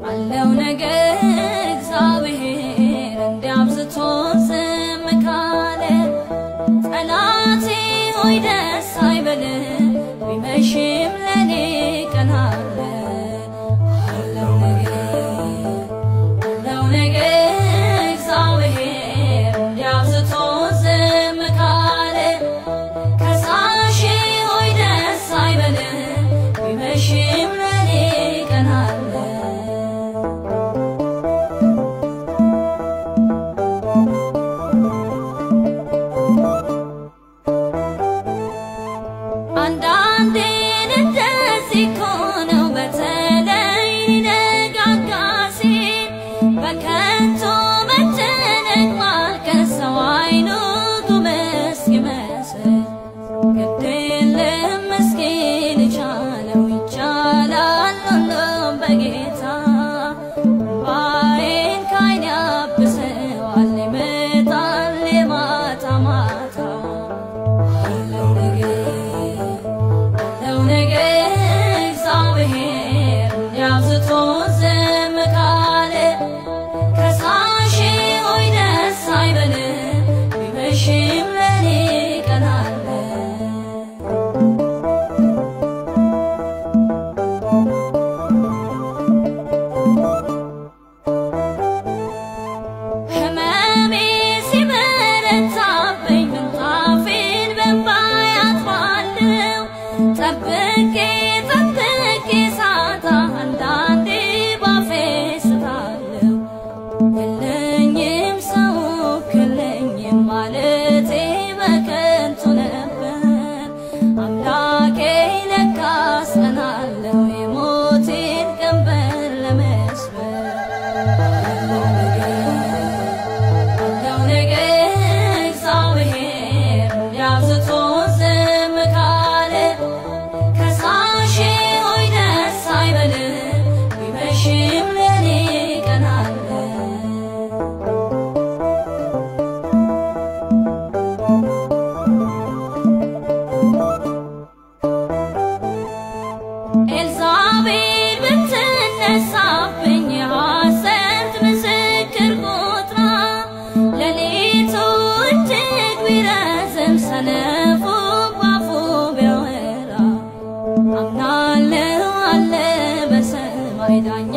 አለው ነገር እግዚአብሔር እንዲያብዝቶ ዝም ካለ ጠላቴ ሆይ ደስ አይበልህ ቢመሽም ለኔ ቀን አለ አለው ነገር እግዚአብሔር እንዲያብዝቶ ዝም ካለ ከሳሼ ሆይ ደስ አይበልህ ቢመሽም ለኔ ቀን አለ አንዳንዴ እንደዚህ እኮ ነው በተለይ ነጋጋ ሲል በከንቱ መጨነቅ ማልቀስ ሰው አይኑ ጉም እስኪመስል ግድ የለም ምስኪን ቻለው ይቻላል ሁሉም በጌታ እንባዬን ከዓይኔ ያብሰዋል ይመጣል የማታ ማታ አለው ነገር እግዚአብሔር እንዲያብዝቶ ዝም ካለ ከሳሼ ሆይ ደስ አይበልህ ቢመሽም ለኔ ቀን አለ ህመሜ ሲበረታብኝ ምንጣፌን በእንባ አጥባለሁ ጠብቄ ሳታ አንዳንዴ ባፌ ስታለሁ የለኝም ሰው የለኝም ማለቴ በከንቱ ነበር አምላኬ ለካስ ቀን አለው የሞቴን ቀንበር ለመስበር አለው ነገር እግዚአብሔር እንዲያብዝቶ ዝም ካለ ከሳሼ ሆይ ደስ አይበልህ ቢመሽም ለኔ ቀን አለ ኤልዛቤል ብትነሳብኝ የሐሰት ምስክር ቆጥራ ሌሊቱ እጅግ ቢረዝም ሰነፉ ባፉ ቢያወራ አምናለሁ አለ በሰማይ ዳኛ